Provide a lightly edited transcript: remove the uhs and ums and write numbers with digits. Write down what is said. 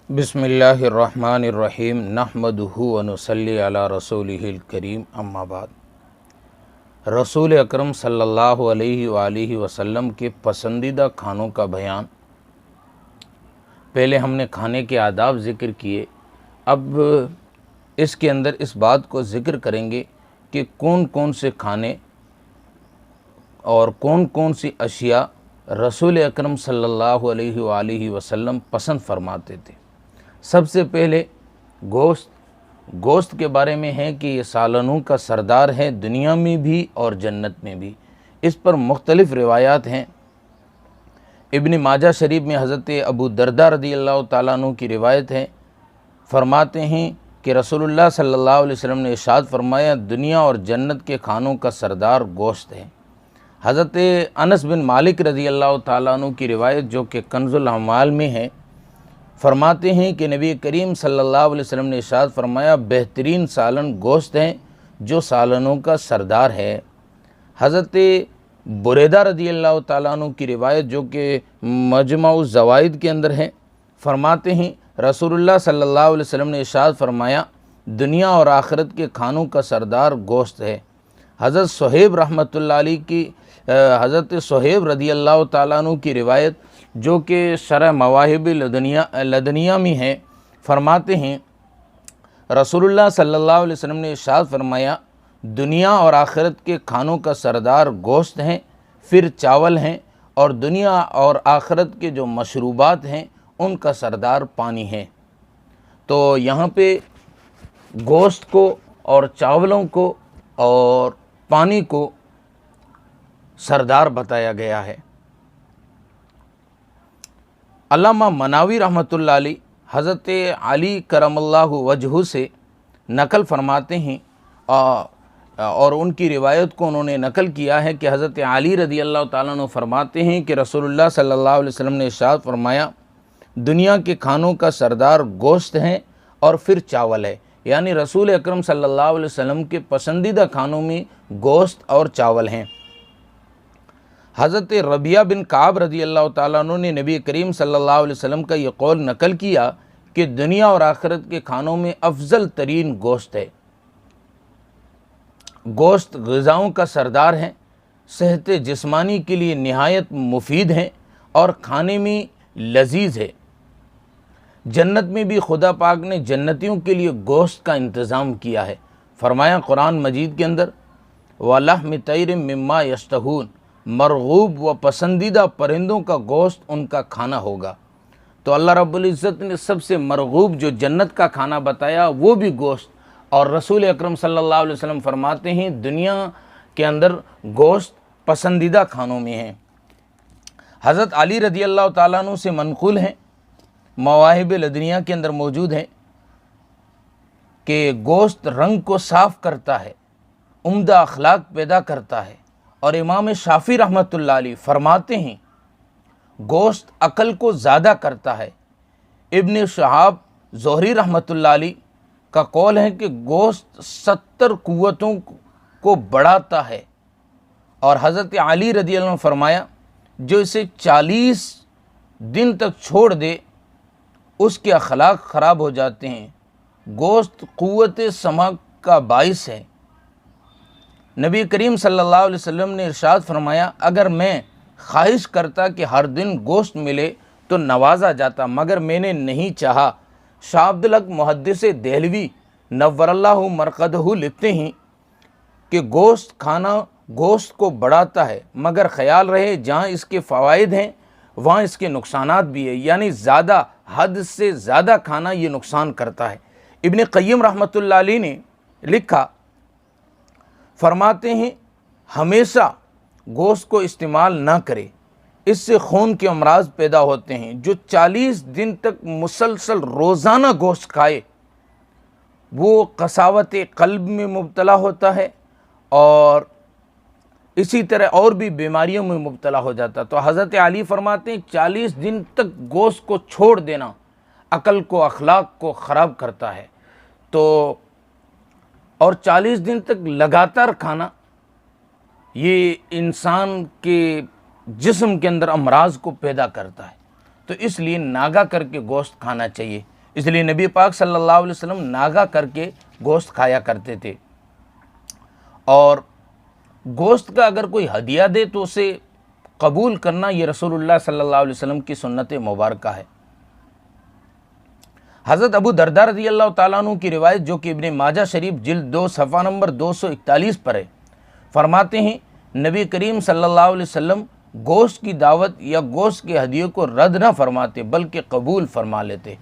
بسم اللہ الرحمن الرحیم نحمدہ و نصلی علی رسولہ الکریم اما بعد۔ رسول اکرم صلی اللہ علیہ وآلہ وسلم کے پسندیدہ کھانوں کا بیان۔ پہلے ہم نے کھانے کے آداب ذکر کیے، اب اس کے اندر اس بات کو ذکر کریں گے کہ کون کون سے کھانے اور کون کون سی اشیاء رسول اکرم صلی اللہ علیہ وآلہ وسلم پسند فرماتے تھے۔ سب سے پہلے گوشت کے بارے میں ہے کہ یہ سالنوں کا سردار ہے، دنیا میں بھی اور جنت میں بھی۔ اس پر مختلف روایات ہیں۔ ابن ماجہ شریف میں حضرت ابو دردہ رضی اللہ تعالیٰ عنہ کی روایت ہے، فرماتے ہیں کہ رسول اللہ صلی اللہ علیہ وسلم نے ارشاد فرمایا، دنیا اور جنت کے کھانوں کا سردار گوشت ہے۔ حضرت انس بن مالک رضی اللہ تعالیٰ عنہ کی روایت جو کہ کنز الاعمال میں ہے، فرماتے ہیں کہ نبی کریم صلی اللہ علیہ وسلم نے ارشاد فرمایا، بہترین سالن گوشت ہیں جو سالنوں کا سردار ہے۔ حضرت بریدہ رضی اللہ تعالیٰ عنہ کی روایت جو کہ مجمع الزوائد کے اندر ہے، فرماتے ہیں رسول اللہ صلی اللہ علیہ وسلم نے ارشاد فرمایا، دنیا اور آخرت کے کھانوں کا سردار گوشت ہے۔ حضرت صہیب رحمۃ اللہ علیہ کی حضرت صہیب رضی اللہ تعالیٰ عنہ کی روایت جو کہ شرح مواہب لدنیہ میں ہے، فرماتے ہیں رسول اللہ صلی اللہ علیہ وسلم نے ارشاد فرمایا، دنیا اور آخرت کے کھانوں کا سردار گوشت ہیں، پھر چاول ہیں، اور دنیا اور آخرت کے جو مشروبات ہیں ان کا سردار پانی ہے۔ تو یہاں پہ گوشت کو اور چاولوں کو اور پانی کو سردار بتایا گیا ہے۔ علامہ مناوی رحمۃ اللہ علیہ حضرت علی کرم اللہ وجہہ سے نقل فرماتے ہیں، اور ان کی روایت کو انہوں نے نقل کیا ہے کہ حضرت علی رضی اللہ تعالیٰ عنہ فرماتے ہیں کہ رسول اللہ صلی اللہ علیہ وسلم نے ارشاد فرمایا، دنیا کے کھانوں کا سردار گوشت ہے اور پھر چاول ہے، یعنی رسول اکرم صلی اللہ علیہ وسلم کے پسندیدہ کھانوں میں گوشت اور چاول ہیں۔ حضرت ربیعہ بن کعب رضی اللہ تعالیٰ عنہ نے نبی کریم صلی اللہ علیہ وسلم کا یہ قول نقل کیا کہ دنیا اور آخرت کے کھانوں میں افضل ترین گوشت ہے۔ گوشت غذاؤں کا سردار ہے، صحت جسمانی کے لیے نہایت مفید ہے اور کھانے میں لذیذ ہے۔ جنت میں بھی خدا پاک نے جنتیوں کے لیے گوشت کا انتظام کیا ہے۔ فرمایا قرآن مجید کے اندر، وَلَحْمِ طَيْرٍ مِّمَّا يَشْتَهُونَ، مرغوب و پسندیدہ پرندوں کا گوشت ان کا کھانا ہوگا۔ تو اللہ رب العزت نے سب سے مرغوب جو جنت کا کھانا بتایا وہ بھی گوشت، اور رسول اکرم صلی اللہ علیہ وسلم فرماتے ہیں دنیا کے اندر گوشت پسندیدہ کھانوں میں ہے۔ حضرت علی رضی اللہ تعالیٰ عنہ سے منقول ہے، مواہب لدنیہ کے اندر موجود ہے کہ گوشت رنگ کو صاف کرتا ہے، عمدہ اخلاق پیدا کرتا ہے، اور امام شافعی رحمۃ اللہ علیہ فرماتے ہیں گوشت عقل کو زیادہ کرتا ہے۔ ابن شہاب زہری رحمۃ اللہ علیہ کا قول ہے کہ گوشت 70 قوتوں کو بڑھاتا ہے، اور حضرت علی رضی اللہ عنہ فرمایا، جو اسے 40 دن تک چھوڑ دے اس کے اخلاق خراب ہو جاتے ہیں۔ گوشت قوت سمع کا باعث ہے۔ نبی کریم صلی اللہ علیہ وسلم نے ارشاد فرمایا، اگر میں خواہش کرتا کہ ہر دن گوشت ملے تو نوازا جاتا، مگر میں نے نہیں چاہا۔ شاہ عبدالحق محدث دہلوی نور اللہ مرقدہ لکھتے ہیں کہ گوشت کھانا گوشت کو بڑھاتا ہے، مگر خیال رہے جہاں اس کے فوائد ہیں وہاں اس کے نقصانات بھی ہیں، یعنی زیادہ حد سے زیادہ کھانا یہ نقصان کرتا ہے۔ ابن قیم رحمۃ اللہ علیہ نے لکھا، فرماتے ہیں ہمیشہ گوشت کو استعمال نہ کرے، اس سے خون کے امراض پیدا ہوتے ہیں۔ جو 40 دن تک مسلسل روزانہ گوشت کھائے وہ قساوت قلب میں مبتلا ہوتا ہے، اور اسی طرح اور بھی بیماریوں میں مبتلا ہو جاتا۔ تو حضرت علی فرماتے ہیں 40 دن تک گوشت کو چھوڑ دینا عقل کو اخلاق کو خراب کرتا ہے، تو اور 40 دن تک لگاتار کھانا یہ انسان کے جسم کے اندر امراض کو پیدا کرتا ہے۔ تو اس لیے ناگا کر کے گوشت کھانا چاہیے۔ اس لیے نبی پاک صلی اللہ علیہ وسلم ناگا کر کے گوشت کھایا کرتے تھے، اور گوشت کا اگر کوئی ہدیہ دے تو اسے قبول کرنا یہ رسول اللہ صلی اللہ علیہ وسلم کی سنت مبارکہ ہے۔ حضرت ابو درداء رضی اللہ تعالیٰ عنہ کی روایت جو کہ ابن ماجہ شریف جلد 2 صفحہ نمبر 241 پر ہے، فرماتے ہیں نبی کریم صلی اللہ علیہ وسلم گوشت کی دعوت یا گوشت کے ہدیے کو رد نہ فرماتے بلکہ قبول فرما لیتے۔